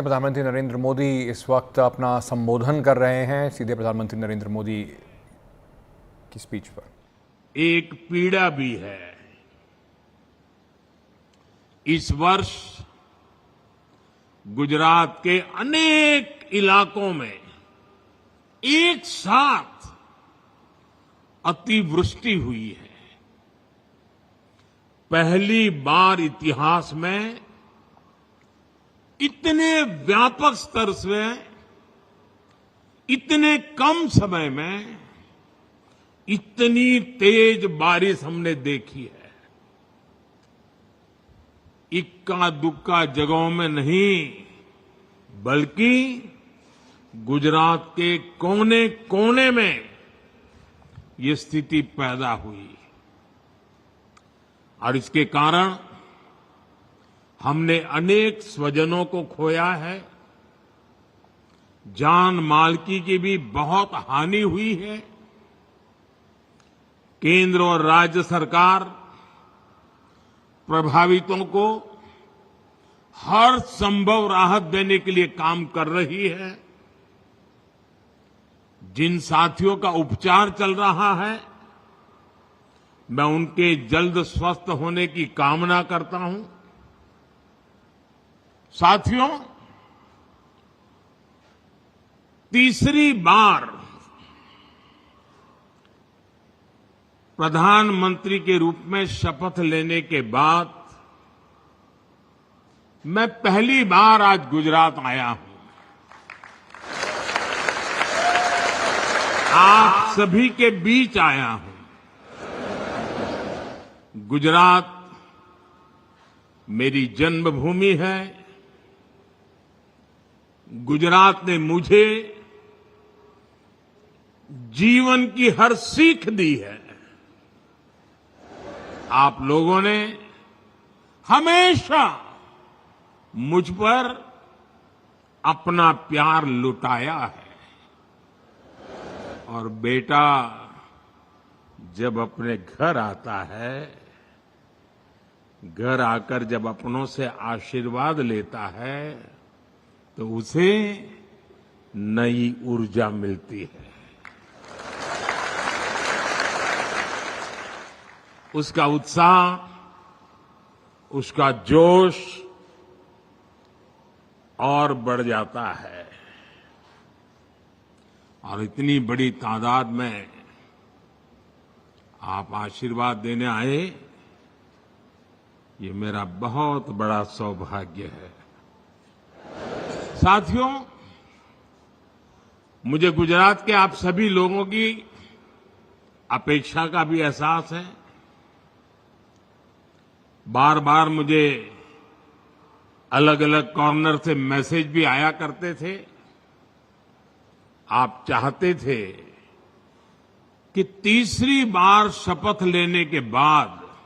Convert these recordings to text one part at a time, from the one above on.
प्रधानमंत्री नरेंद्र मोदी इस वक्त अपना संबोधन कर रहे हैं। सीधे प्रधानमंत्री नरेंद्र मोदी की स्पीच पर। एक पीड़ा भी है। इस वर्ष गुजरात के अनेक इलाकों में एक साथ अतिवृष्टि हुई है। पहली बार इतिहास में इतने व्यापक स्तर से इतने कम समय में इतनी तेज बारिश हमने देखी है। इक्का दुक्का जगहों में नहीं, बल्कि गुजरात के कोने कोने में ये स्थिति पैदा हुई और इसके कारण हमने अनेक स्वजनों को खोया है। जान माल की भी बहुत हानि हुई है। केंद्र और राज्य सरकार प्रभावितों को हर संभव राहत देने के लिए काम कर रही है। जिन साथियों का उपचार चल रहा है, मैं उनके जल्द स्वस्थ होने की कामना करता हूं। साथियों, तीसरी बार प्रधानमंत्री के रूप में शपथ लेने के बाद मैं पहली बार आज गुजरात आया हूं। आप सभी के बीच आया हूं। गुजरात मेरी जन्मभूमि है। गुजरात ने मुझे जीवन की हर सीख दी है। आप लोगों ने हमेशा मुझ पर अपना प्यार लुटाया है। और बेटा जब अपने घर आता है, घर आकर जब अपनों से आशीर्वाद लेता है, तो उसे नई ऊर्जा मिलती है। उसका उत्साह, उसका जोश और बढ़ जाता है। और इतनी बड़ी तादाद में आप आशीर्वाद देने आए, ये मेरा बहुत बड़ा सौभाग्य है। साथियों, मुझे गुजरात के आप सभी लोगों की अपेक्षा का भी एहसास है। बार बार मुझे अलग अलग कॉर्नर से मैसेज भी आया करते थे। आप चाहते थे कि तीसरी बार शपथ लेने के बाद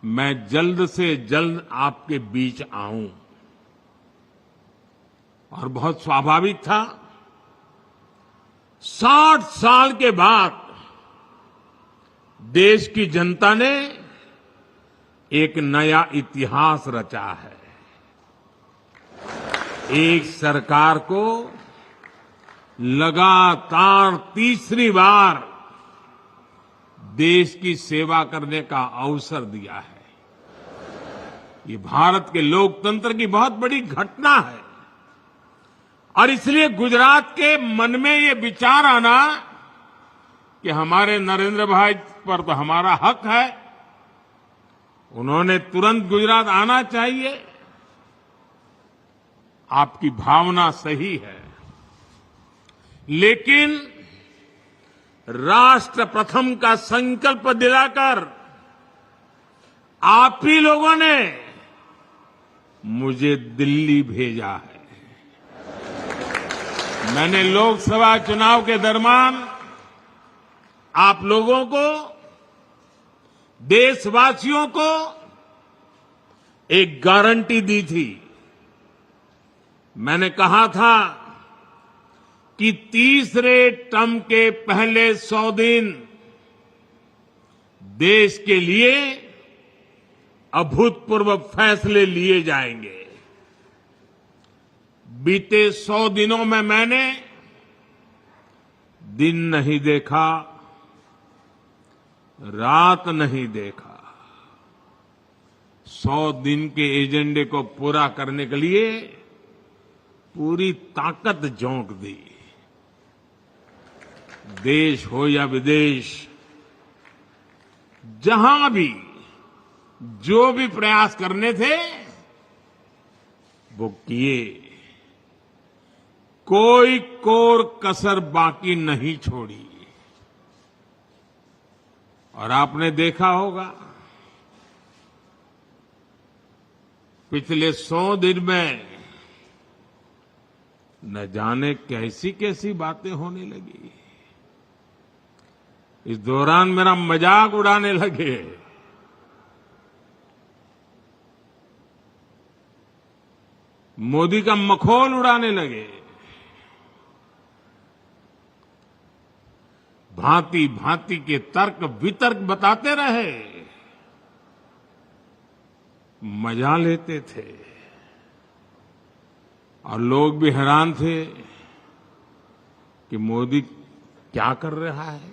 मैं जल्द से जल्द आपके बीच आऊं। और बहुत स्वाभाविक था। 60 साल के बाद देश की जनता ने एक नया इतिहास रचा है। एक सरकार को लगातार तीसरी बार देश की सेवा करने का अवसर दिया है। ये भारत के लोकतंत्र की बहुत बड़ी घटना है। और इसलिए गुजरात के मन में ये विचार आना कि हमारे नरेंद्र भाई पर तो हमारा हक है, उन्होंने तुरंत गुजरात आना चाहिए, आपकी भावना सही है। लेकिन राष्ट्र प्रथम का संकल्प दिलाकर आप ही लोगों ने मुझे दिल्ली भेजा है। मैंने लोकसभा चुनाव के दरमियान आप लोगों को, देशवासियों को एक गारंटी दी थी। मैंने कहा था कि तीसरे टर्म के पहले 100 दिन देश के लिए अभूतपूर्व फैसले लिए जाएंगे। बीते 100 दिनों में मैंने दिन नहीं देखा, रात नहीं देखा। 100 दिन के एजेंडे को पूरा करने के लिए पूरी ताकत झोंक दी। देश हो या विदेश, जहां भी जो भी प्रयास करने थे वो किए। कोई कोर कसर बाकी नहीं छोड़ी। और आपने देखा होगा पिछले 100 दिन में न जाने कैसी कैसी बातें होने लगी। इस दौरान मेरा मजाक उड़ाने लगे। मोदी का मखौल उड़ाने लगे। भांति भांति के तर्क वितर्क बताते रहे, मजा लेते थे। और लोग भी हैरान थे कि मोदी क्या कर रहा है,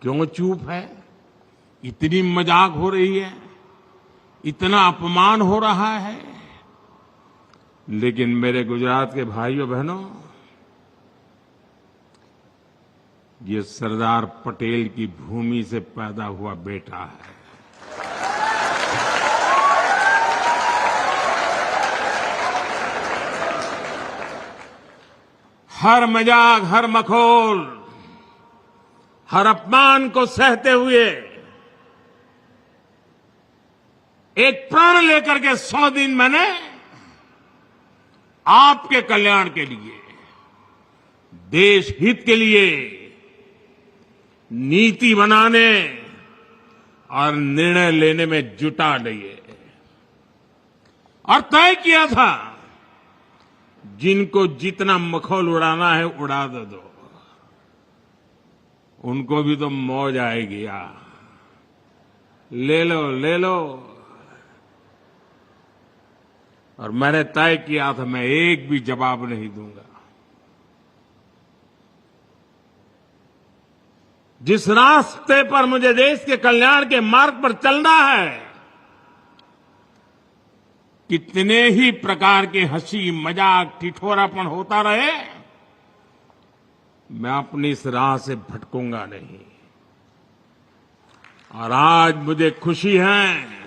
क्यों चुप है, इतनी मजाक हो रही है, इतना अपमान हो रहा है। लेकिन मेरे गुजरात के भाइयों बहनों, ये सरदार पटेल की भूमि से पैदा हुआ बेटा है। हर मजाक, हर मखौल, हर अपमान को सहते हुए एक प्रण लेकर के 100 दिन मैंने आपके कल्याण के लिए, देश हित के लिए नीति बनाने और निर्णय लेने में जुटा लिए। और तय किया था जिनको जितना मखौल उड़ाना है उड़ा दो, उनको भी तो मौज आएगी। ले लो ले लो। और मैंने तय किया था मैं एक भी जवाब नहीं दूंगा। जिस रास्ते पर मुझे देश के कल्याण के मार्ग पर चलना है, कितने ही प्रकार के हंसी मजाक ठिठोरापन होता रहे, मैं अपनी इस राह से भटकूंगा नहीं। और आज मुझे खुशी है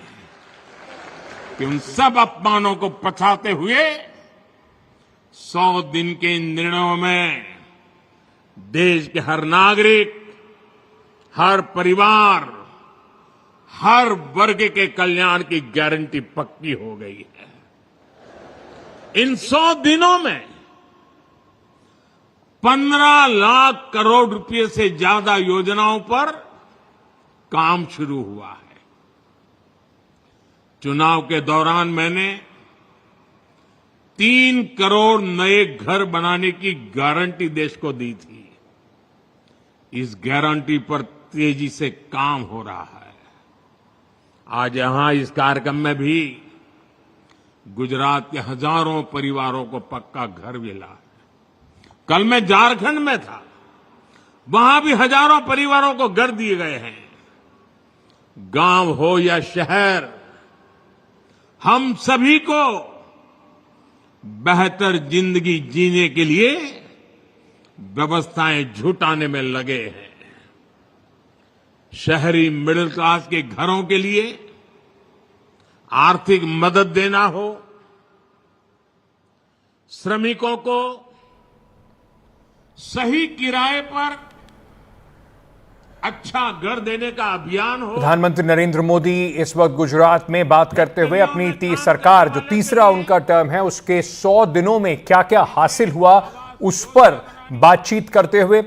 कि उन सब अपमानों को पछाते हुए 100 दिन के इन निर्णयों में देश के हर नागरिक, हर परिवार, हर वर्ग के कल्याण की गारंटी पक्की हो गई है। इन 100 दिनों में 15 लाख करोड़ रुपए से ज्यादा योजनाओं पर काम शुरू हुआ है। चुनाव के दौरान मैंने 3 करोड़ नए घर बनाने की गारंटी देश को दी थी। इस गारंटी पर तेजी से काम हो रहा है। आज यहां इस कार्यक्रम में भी गुजरात के हजारों परिवारों को पक्का घर मिला है। कल मैं झारखंड में था, वहां भी हजारों परिवारों को घर दिए गए हैं। गांव हो या शहर, हम सभी को बेहतर जिंदगी जीने के लिए व्यवस्थाएं जुटाने में लगे हैं। शहरी मिडिल क्लास के घरों के लिए आर्थिक मदद देना हो, श्रमिकों को सही किराए पर अच्छा घर देने का अभियान हो। प्रधानमंत्री नरेंद्र मोदी इस वक्त गुजरात में बात करते हुए अपनी सरकार जो तीसरा उनका टर्म है उसके 100 दिनों में क्या क्या हासिल हुआ उस पर बातचीत करते हुए